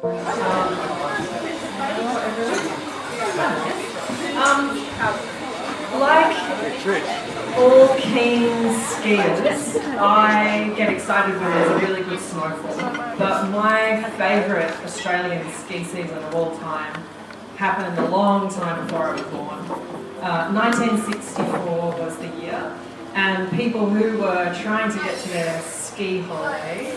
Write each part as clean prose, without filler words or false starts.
Like all keen skiers, I get excited when there's a really good snowfall. But my favourite Australian ski season of all time happened a long time before I was born. 1964 was the year, and people who were trying to get to their ski holiday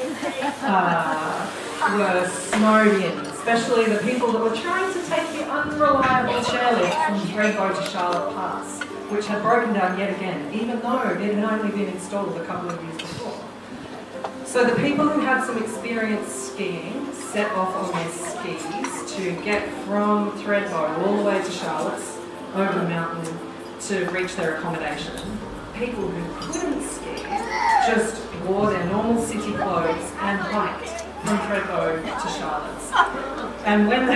were snowed in, especially the people that were trying to take the unreliable chairlift from Thredbo to Charlotte Pass, which had broken down yet again, even though it had only been installed a couple of years before. So the people who had some experience skiing set off on their skis to get from Thredbo all the way to Charlotte's over the mountain to reach their accommodation. People who couldn't ski just wore their normal city clothes and hiked from Thredbo to Charlotte's. And when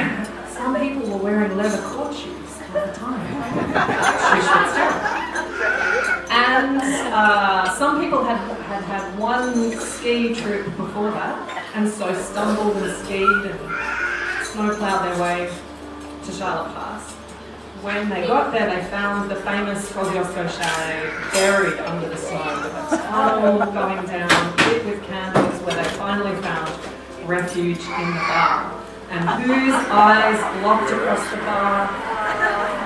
some people were wearing leather court shoes at the time, Trish Fitzgerald. And some people had one ski trip before that, and so stumbled and skied and snowplowed their way to Charlotte Pass. When they got there, they found the famous Kosciuszko chalet buried under the snow, with a tunnel going down, lit with candles, where they finally found refuge in the bar. And whose eyes locked across the bar?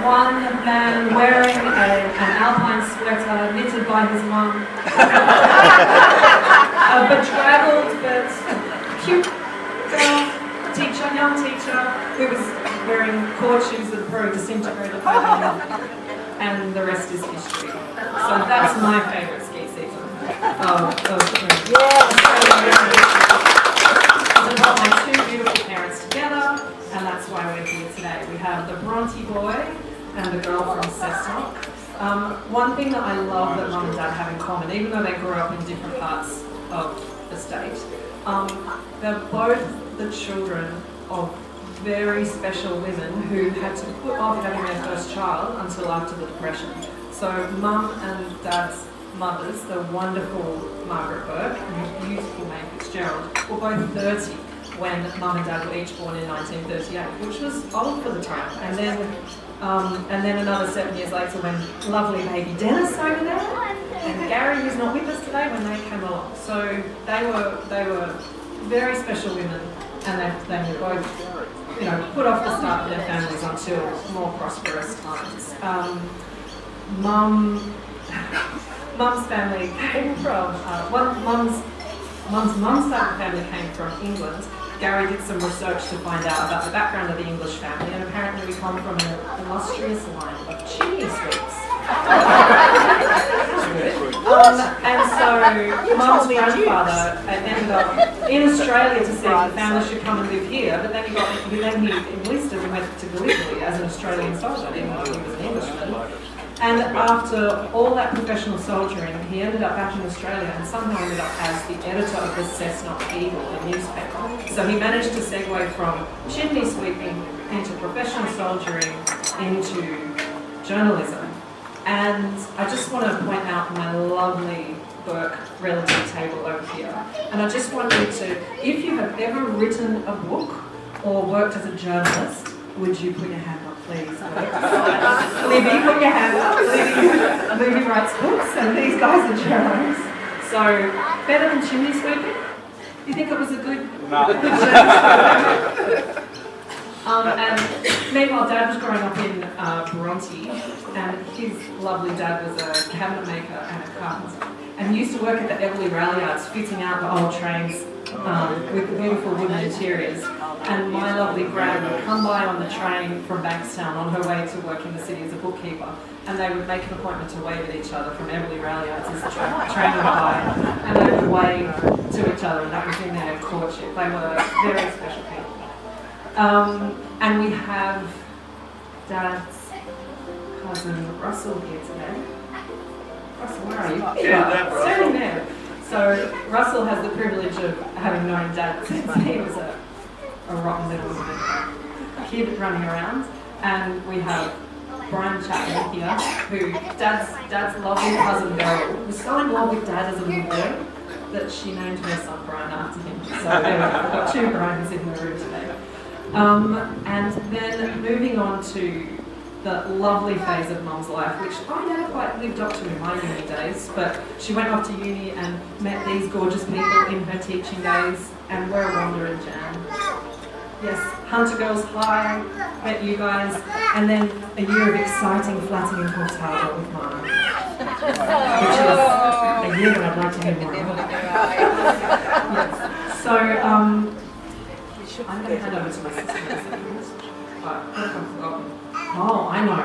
One man wearing an alpine sweater knitted by his mum. A bedraggled but cute girl, young teacher, who was wearing court shoes that were disintegrated and the rest is history. So that's my favourite ski season. I brought my two beautiful parents together, and that's why we're here today. We have the Bronte boy and the girl from Cessnock. One thing that I love that Mum and Dad have in common, even though they grew up in different parts of the state, they're both the children of very special women who had to put off having their first child until after the Depression. So Mum and Dad's mothers, the wonderful Margaret Burke and the beautiful May Fitzgerald, were both 30 when Mum and Dad were each born in 1938, which was old for the time. And then another 7 years later when lovely baby Dennis over there and Gary, who's not with us today, when they came along. So they were very special women, and they were both, put off the start of their families until more prosperous times. Mum's family came from, Mum's side of the family came from England. Gary did some research to find out about the background of the English family, and apparently we come from an illustrious line of chimney sweeps. And so Mum's grandfather ended up in Australia to see if the family should come and live here, but then he enlisted and went to Gallipoli as an Australian soldier, even though he was an Englishman. And after all that professional soldiering, he ended up back in Australia and somehow ended up as the editor of the Cessnock Eagle, the newspaper. So he managed to segue from chimney sweeping into professional soldiering into journalism. And I just want to point out my lovely Burke relative table over here. And I just want you to, if you have ever written a book or worked as a journalist, would you put your hand up, please? Libby, put your hand up. Libby writes books, and these guys are journalists. So, better than chimney sweeping? Do you think it was a good journalist? And meanwhile, Dad was growing up in Bronte, and his lovely dad was a cabinet maker and a carpenter, and he used to work at the Everleigh rail yards, fitting out the old trains with the beautiful wooden interiors. And my lovely Brad would come by on the train from Bankstown on her way to work in the city as a bookkeeper, and they would make an appointment to wave at each other from Everleigh rail yards as the train went by, and they would wave to each other, and that was in their courtship. They were very special people. And we have Dad's cousin Russell here today. Russell, where are you? Standing there. So Russell has the privilege of having known Dad since he was a rotten little kid running around. And we have Brian Chapman here, who Dad's lovely cousin Beryl was so in love with Dad as a little girl that she named her son Brian after him. So we've got two Brians in the room today. And then moving on to the lovely phase of Mum's life, which I never quite lived up to in my uni days, but she went off to uni and met these gorgeous people in her teaching days, and we're a wandering jam. Yes, Hunter Girls High, met you guys, and then a year of exciting flatting in Cox Harbour with Mum, which is a year that I'd like to hear more about. Yes. So, I'm going to hand over to my sister. Oh, I know.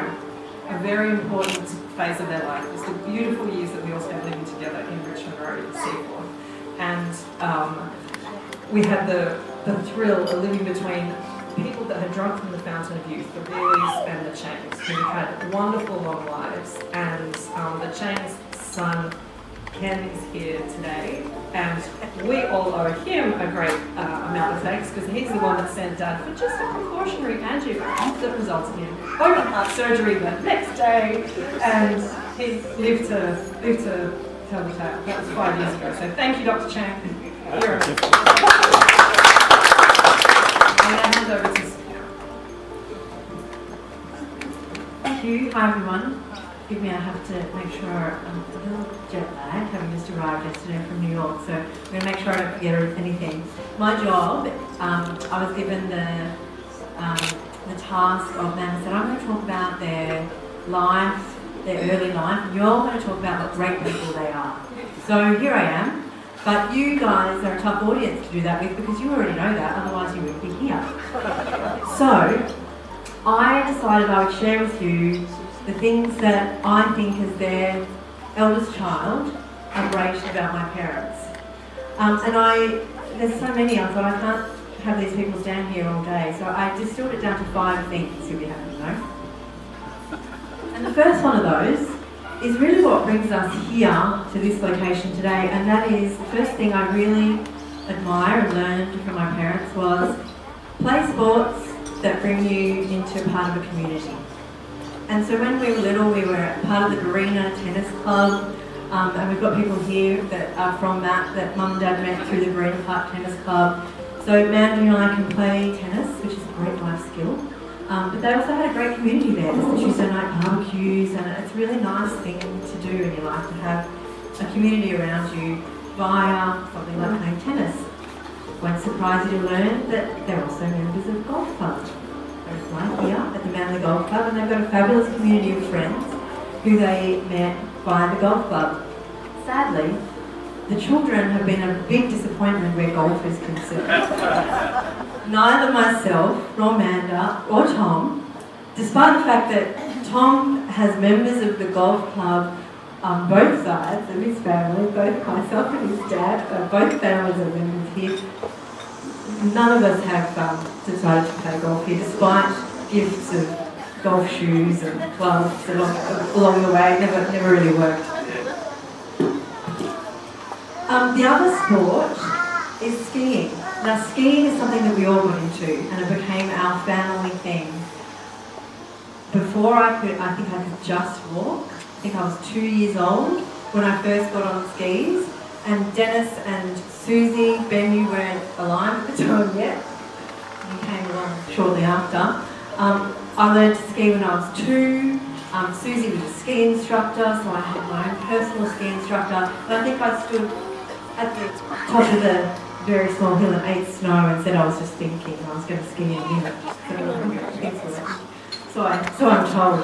A very important phase of their life is the beautiful years that we all spent living together in Richmond Road at Seaforth. And we had the thrill of living between people that had drunk from the fountain of youth, the Reillys and the Chains, who had wonderful long lives. And the Chains' son, Ken, is here today, and we all owe him a great amount of thanks, because he's the one that sent Dad for just a precautionary angiogram that resulted in open heart surgery the next day, and he lived to tell the tale. That was 5 years ago, so thank you, Dr. Chang. I'm going to hand over to Sophia. Thank you. Hi, everyone. Forgive me, I have to make sure I'm a little jet lagged, having just arrived yesterday from New York, so I'm going to make sure I don't forget anything. My job, I was given the task of them, said I'm going to talk about their life, their early life, and you're all going to talk about what great people they are. So here I am, but you guys are a tough audience to do that with, because you already know that, otherwise you wouldn't be here. So I decided I would share with you the things that I think as their eldest child are great about my parents. There's so many, I thought I can't have these people stand here all day, so I distilled it down to 5 things you'll be happy to know. And the first one of those is really what brings us here to this location today, and that is the first thing I really admire and learned from my parents was play sports that bring you into part of a community. And so when we were little, we were part of the Garena Tennis Club, and we've got people here that are from that Mum and Dad met through the Garena Park Tennis Club. So Mandy and I can play tennis, which is a great life skill. But they also had a great community there. There's the Tuesday night barbecues, and it's a really nice thing to do in your life, to have a community around you via something like playing tennis. Won't surprise you to learn that they're also members of golf clubs. Right here at the Manly Golf Club, and they've got a fabulous community of friends who they met via the golf club. Sadly, the children have been a big disappointment where golf is concerned. Neither myself, nor Amanda, or Tom, despite the fact that Tom has members of the golf club on both sides of his family, both myself and his dad, both families are members here. None of us have decided to play golf here, despite gifts of golf shoes and clubs along the way. Never really worked. The other sport is skiing. Now, skiing is something that we all got into, and it became our family thing. Before I think I could just walk. I think I was 2 years old when I first got on skis. And Dennis and Susie, Ben, you weren't alive at the time yet. You came along shortly after. I learned to ski when I was 2. Susie was a ski instructor, so I had my own personal ski instructor. And I think I stood at the top of the very small hill and ate snow and said I was just thinking I was going to ski in a minute. So I'm told.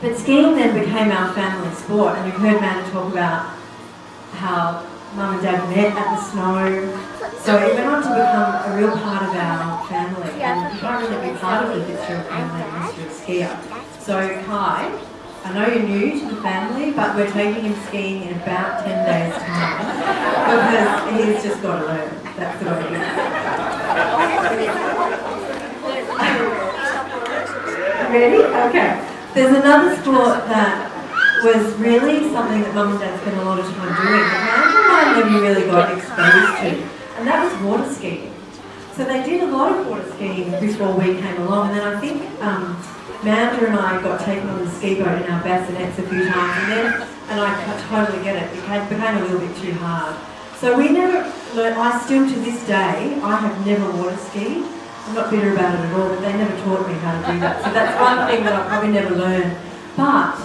But skiing then became our family sport, and you've heard Amanda talk about how Mum and Dad met at the snow. So it went on to become a real part of our family, and you can't really be part of the Fitzgerald family unless you're a skier. So Kai, I know you're new to the family, but we're taking him skiing in about 10 days' time because he's just got to learn. That's the way it is. Ready? Okay. There's another sport that was really something that Mum and Dad spent a lot of time doing, but Amanda and I never really got exposed to, and that was water skiing. So they did a lot of water skiing before we came along, and then I think Amanda and I got taken on the ski boat in our bassinets a few times, and I totally get it, it became a little bit too hard. So we never learned, I still to this day, I have never water skied. I'm not bitter about it at all, but they never taught me how to do that. So that's one thing that I'll probably never learn. But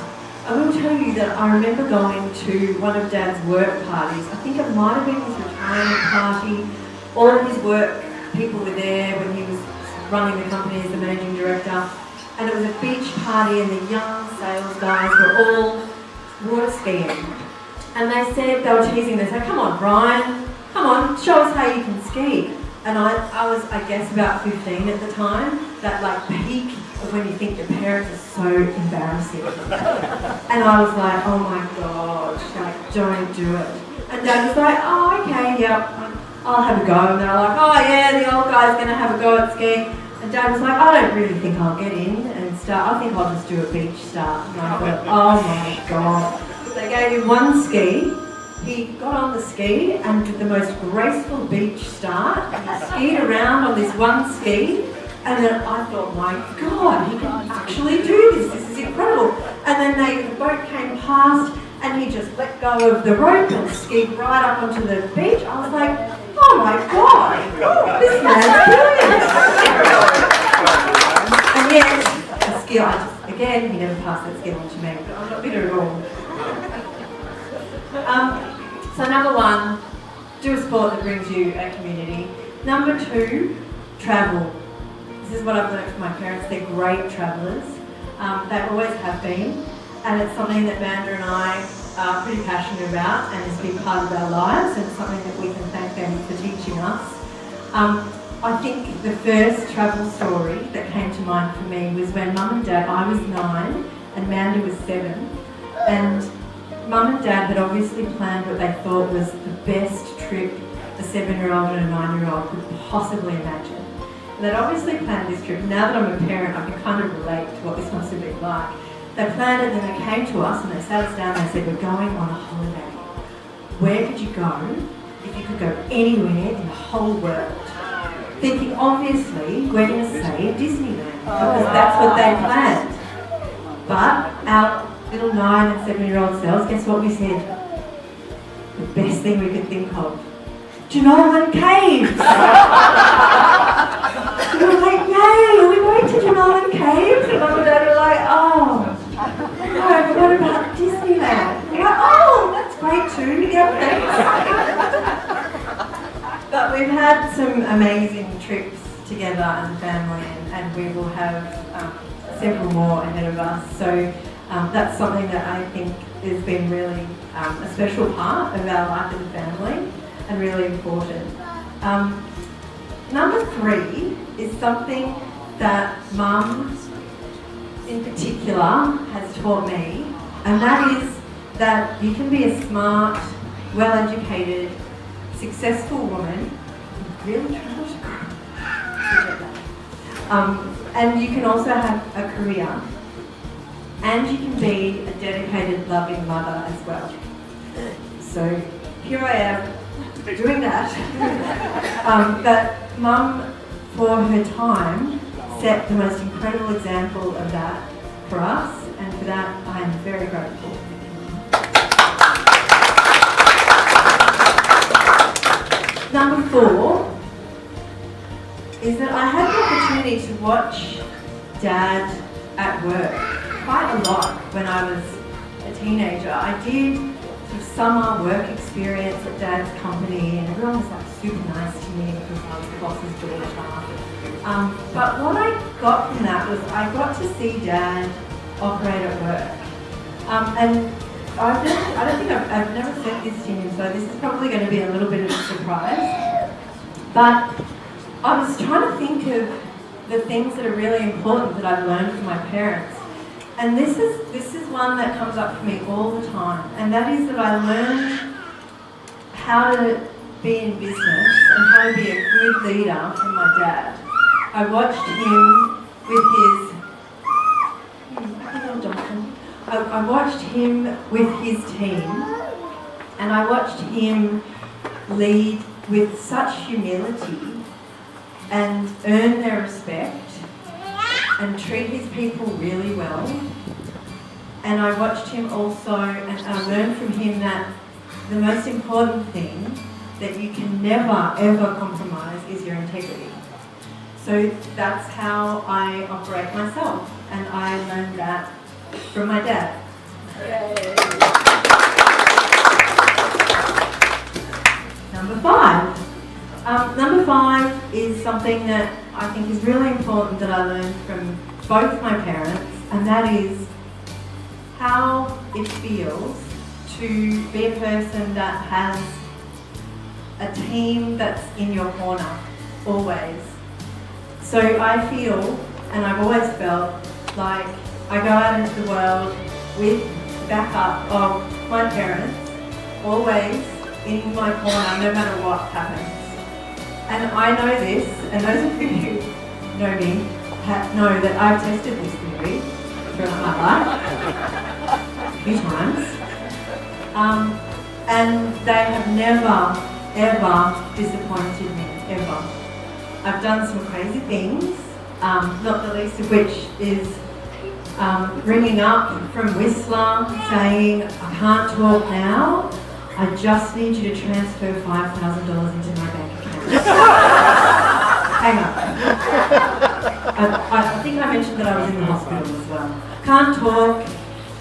I will tell you that I remember going to one of Dad's work parties. I think it might have been his retirement party. All of his work people were there when he was running the company as the managing director. And it was a beach party and the young sales guys were all water skiing. And they said, they were teasing, they said, come on Brian, come on, show us how you can ski. And I was, I guess, about 15 at the time, that like peak of when you think your parents are so embarrassing. And I was like, oh my gosh, like, don't do it. And Dad was like, oh, okay, yeah, I'll have a go. And they're like, oh yeah, the old guy's going to have a go at skiing. And Dad was like, I don't really think I'll get in and start. I think I'll just do a beach start. And I thought, oh my God. They gave him one ski. He got on the ski and did the most graceful beach start. He skied around on this one ski. And then I thought, my God, he can actually do this. This is incredible. And then the boat came past and he just let go of the rope and skied right up onto the beach. I was like, oh my God, this man's brilliant. And yet, the skill, again, he never passed that skill on to me, but I'm not bitter at all. So number one, do a sport that brings you a community. Number two, travel. This is what I've learned from my parents. They're great travellers. They always have been. And it's something that Manda and I are pretty passionate about and has been part of our lives, and it's something that we can thank them for teaching us. I think the first travel story that came to mind for me was when Mum and Dad, I was 9 and Manda was 7, and Mum and Dad had obviously planned what they thought was the best trip a 7-year-old and a 9-year-old could possibly imagine. And they'd obviously planned this trip. Now that I'm a parent, I can kind of relate to what this must have been like. They planned it, and then they came to us and they sat us down and they said, we're going on a holiday. Where could you go if you could go anywhere in the whole world? Thinking, obviously, we're going to say Disneyland, because that's what they planned. But our little 9 and 7-year-old selves, guess what we said? The best thing we could think of. Jenolan Caves! We were like, yay, are we going to Jenolan Caves? And Mum and Dad were like, oh, no, but what about Disneyland? We're like, oh, that's great too, yeah, thanks. But we've had some amazing trips together and family, and we will have several more ahead of us. So that's something that I think has been really a special part of our life as a family and really important. Number 3 is something that Mum in particular has taught me, and that is that you can be a smart, well-educated, successful woman, really trying to grow, and you can also have a career, and you can be a dedicated, loving mother as well. So here I am doing that. But Mum, for her time, set the most incredible example of that for us, and for that I am very grateful. Number 4 is that I had the opportunity to watch Dad at work quite a lot when I was a teenager. I did sort of summer work experience at Dad's company, and everyone was like super nice to me because I was the boss's daughter. But what I got from that was I got to see Dad operate at work. And I don't think I've never said this to him, so this is probably going to be a little bit of a surprise. But I was trying to think of the things that are really important that I've learned from my parents. And this is one that comes up for me all the time, and that is that I learned how to be in business and how to be a good leader from my dad. I watched him with I watched him with his team, and I watched him lead with such humility and earn their respect and treat his people really well. And I watched him also, and I learned from him that the most important thing that you can never ever compromise is your integrity. So that's how I operate myself, and I learned that from my dad. Yay. Number 5. Number 5 is something that I think is really important that I learned from both my parents, and that is how it feels to be a person that has a team that's in your corner, always. So I feel, and I've always felt, like I go out into the world with the backup of my parents, always in my corner, no matter what happens. And I know this, and those of you who know me know that I've tested this theory throughout my life a few times. And they have never, ever disappointed me, ever. I've done some crazy things, not the least of which is ringing up from Whistler saying, I can't talk now, I just need you to transfer $5,000 into my bank account. Hang on. I think I mentioned that I was in the hospital as well. Can't talk,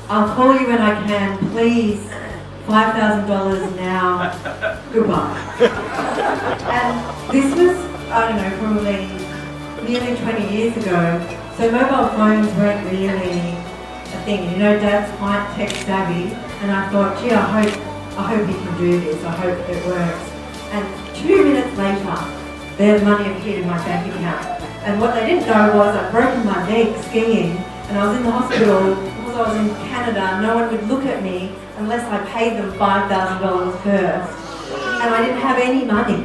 I'll call you when I can, please. $5,000 now, goodbye. And this was, I don't know, probably nearly 20 years ago, so mobile phones weren't really a thing. You know, Dad's quite tech savvy, and I thought, gee, I hope he can do this, I hope it works. And 2 minutes later, their money appeared in my bank account. And what they didn't know was I'd broken my leg skiing, and I was in the hospital because I was in Canada. No one would look at me unless I paid them $5,000 first. And I didn't have any money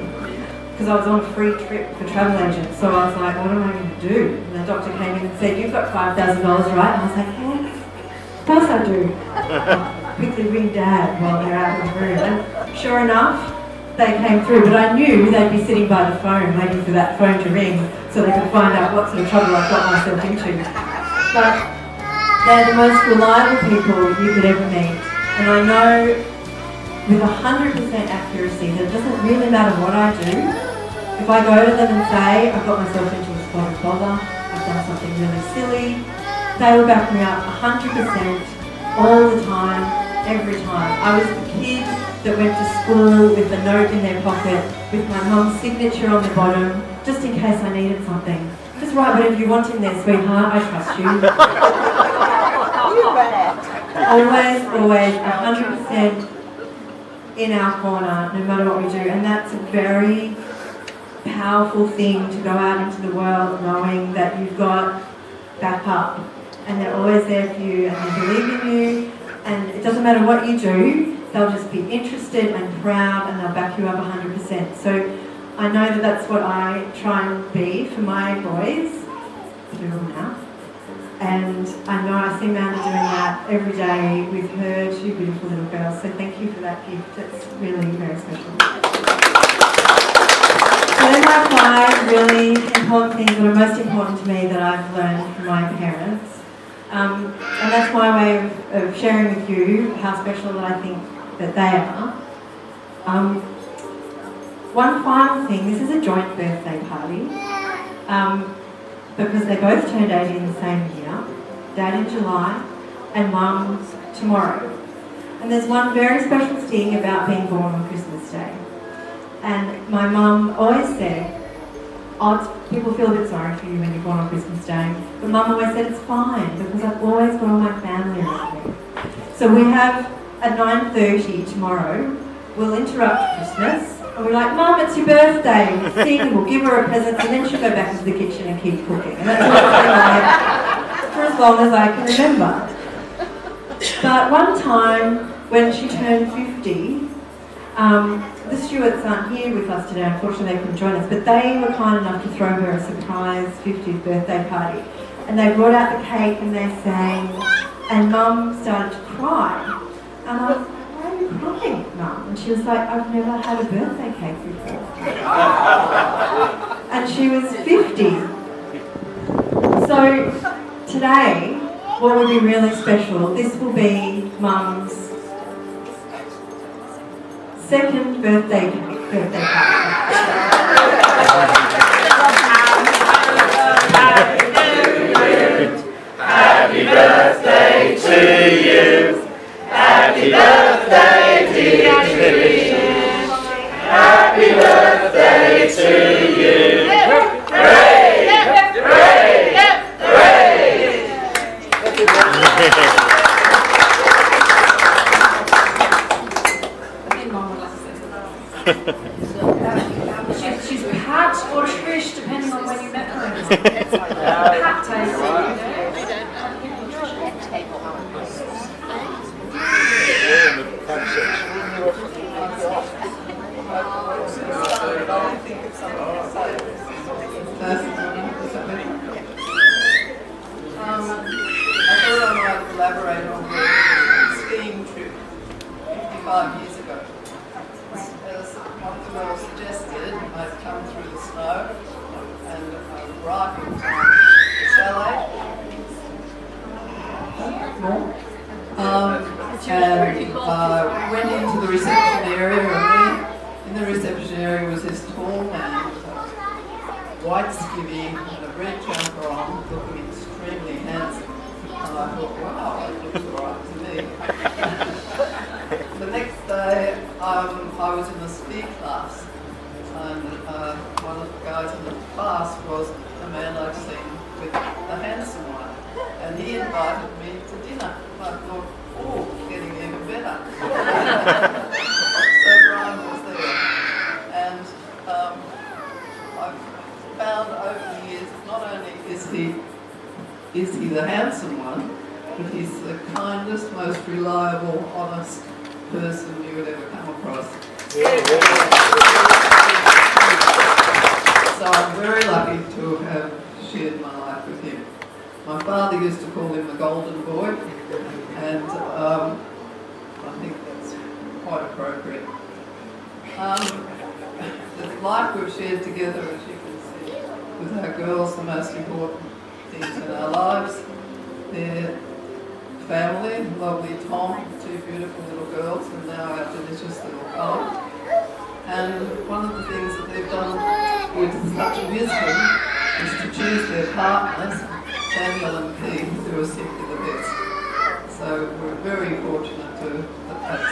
because I was on a free trip for travel agents. So I was like, what am I going to do? And the doctor came in and said, you've got $5,000, right? And I was like, yes, of course I do. I'll quickly ring Dad while they're out of the room. And sure enough, they came through, but I knew they'd be sitting by the phone waiting for that phone to ring so they could find out what sort of trouble I'd got myself into. But they're the most reliable people you could ever meet. And I know with 100% accuracy that it doesn't really matter what I do. If I go to them and say, I've got myself into a spotted bother, I've done something really silly, they will back me up 100% all the time, every time. I was the kid that went to school with a note in their pocket with my mum's signature on the bottom, just in case I needed something. Just write whatever you want in there, sweetheart, I trust you. Always, 100% in our corner, no matter what we do. And that's a very powerful thing to go out into the world knowing that you've got backup. And they're always there for you, and they believe in you. And it doesn't matter what you do, they'll just be interested and proud, and they'll back you up 100%. So I know that that's what I try and be for my boys, 2 of them now. And I know I see Amanda doing that every day with her 2 beautiful little girls. So thank you for that gift. It's really very special. So then my 5 really important things that are most important to me that I've learned from my parents. And that's my way of sharing with you how special that I think that they are. One final thing, this is a joint birthday party, because they both turned 80 in the same year, Dad in July and Mum tomorrow. And there's one very special thing about being born on Christmas Day. And my mum always said, people feel a bit sorry for you when you're born on Christmas Day, but Mum always said it's fine because I've always got all my family around me. So we have at 9:30 tomorrow, we'll interrupt Christmas, and we're like, Mum, it's your birthday, we'll sing, we'll give her a present, and then she'll go back into the kitchen and keep cooking. And that's what it's been like for as long as I can remember. But one time, when she turned 50, the Stewarts aren't here with us today, unfortunately they couldn't join us, but they were kind enough to throw her a surprise 50th birthday party. And they brought out the cake and they sang, and Mum started to cry. And I was like, why are you crying, Mum? And she was like, I've never had a birthday cake before. And she was 50. So today, what will be really special, this will be Mum's 2nd birthday party. when you met Homer? Hat table. I thought I might elaborate on the skiing trip 55 years ago. As one of the girls suggested, I'd come through the snow and I arrived at the chalet. And went into the reception area, and there in the reception area was this tall man with a white skivvy and a red jumper on, looking extremely handsome. And I thought, wow, that looks all right to me. The next day, I was in the ski class, and one of the guys in the class was the man I'd seen with the handsome one, and he invited me to dinner. I thought, oh, getting even better. So Brian was there, and I've found over the years, not only is he the handsome one, but he's the kindest, most reliable, honest person you would ever come across. So I'm very lucky to have shared my life with him. My father used to call him the golden boy, and I think that's quite appropriate. The life we've shared together, as you can see, with our girls, the most important things in our lives. Their family, lovely Tom, two beautiful little girls, and now our delicious little Colin. And one of the things that they've done with such wisdom is to choose their partners, Samuel and Keith, who are simply the best. So we're very fortunate that that's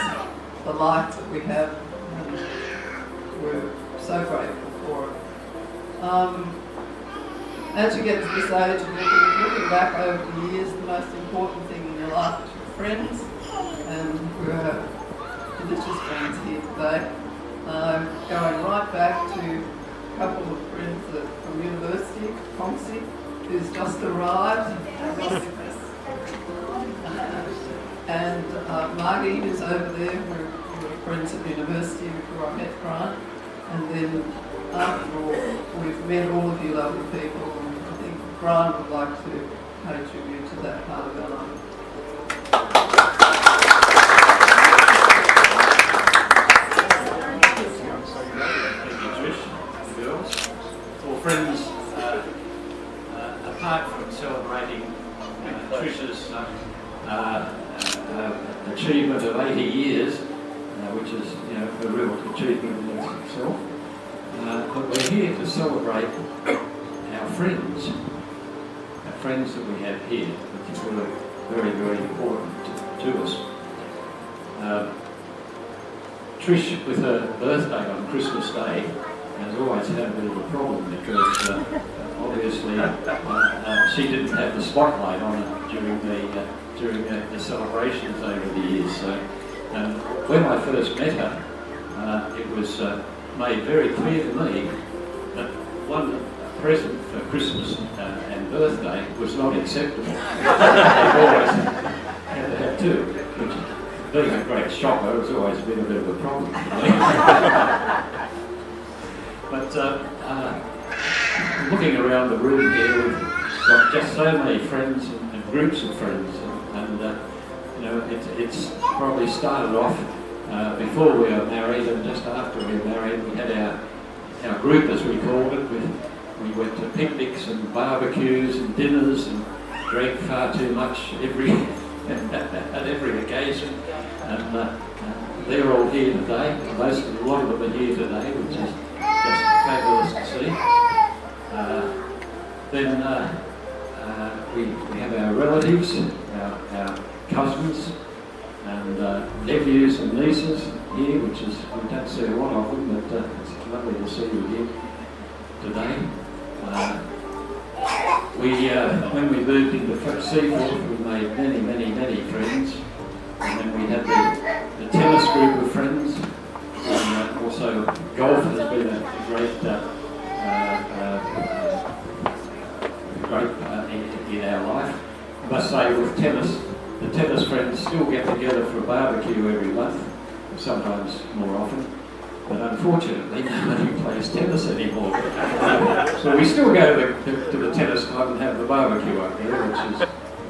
the life that we have, and we're so grateful for it. As you get to this age, looking back over the years, the most important thing in your life is your friends, and we have delicious friends here today. Going right back to a couple of friends from university, Poncy, who's just arrived, and Margie, who's over there. We're friends at university before I met Brian, and then after all, we've met all of you lovely people, and I think Brian would like to pay tribute to that part of our life. Thank you, Trish, the girls. Well, friends, apart from celebrating Trish's achievement of 80 years, which is, a real achievement in itself, but we're here to celebrate our friends that we have here, which is really very, very important to us. Trish, with her birthday on Christmas Day, has always had a bit of a problem because obviously she didn't have the spotlight on her during the celebrations over the years. So when I first met her, it was made very clear to me that one present for Christmas and birthday was not acceptable. I've always had to have two, which, being a great shopper, has always been a bit of a problem for me. But looking around the room here, we've got just so many friends and groups of friends, and it's probably started off before we were married, and just after we were married, we had our group, as we called it. We went to picnics and barbecues and dinners and drank far too much at every occasion. And they're all here today. A lot of them are here today, which is just fabulous to see. Then we have our relatives, our cousins, and nephews and nieces here, which is, we don't see a lot of them, but it's lovely to see you here today. When we moved into Seaforth, we made many friends, and then we had the tennis group of friends, and also golf has been a great must say with tennis, the tennis friends still get together for a barbecue every month, sometimes more often. But unfortunately, nobody plays tennis anymore. So we still go to the tennis club and have the barbecue up there,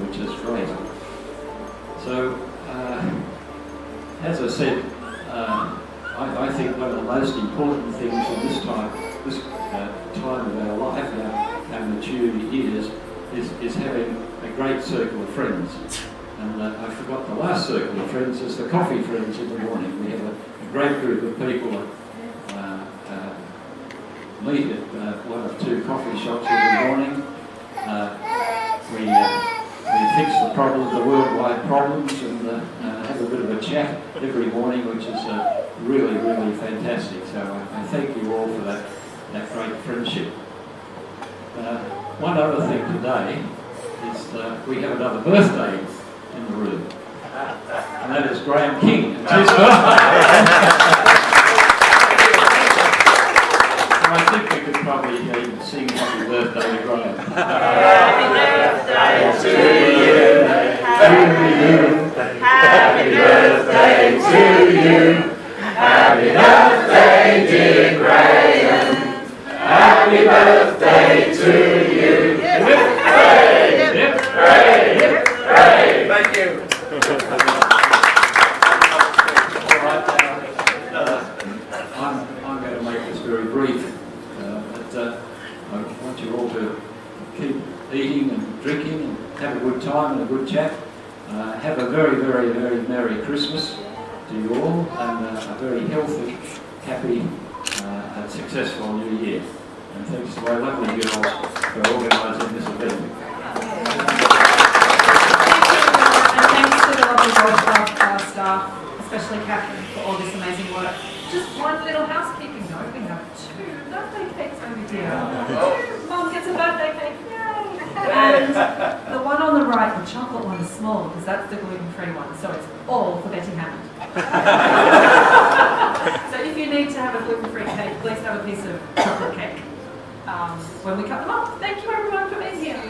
which is great. So, as I said, I think one of the most important things in this time of our life, our mature years, is having a great circle of friends. And I forgot the last circle of friends is the coffee friends in the morning. We have a great group of people meet at one or two coffee shops every morning. We fix the worldwide problems, and have a bit of a chat every morning, which is really, really fantastic. So I thank you all for that great friendship. One other thing today is we have another birthday in the room, and that is Graham King. It's his birthday. I think we could probably even sing happy birthday to Graham. Happy birthday to you. Happy birthday to you. Happy birthday, dear Graham. Happy birthday to you. Hooray! Hooray! Hooray! Thank you. I'm going to make this very brief. I want you all to keep eating and drinking and have a good time and a good chat. Have a very, very, very Merry Christmas to you all, and a very healthy, happy and successful New Year. And thanks to my lovely girls for organising this event. And thanks to the lovely broadcast staff, especially Catherine, for all this amazing work. Just one little housekeeping note, we have 2 birthday cakes over here. Mum gets a birthday cake, yay! And the one on the right, the chocolate one, is small because that's the gluten-free one, so it's all for Betty Hammond. So if you need to have a gluten-free cake, please have a piece of chocolate cake when we cut them up. Thank you everyone for being here.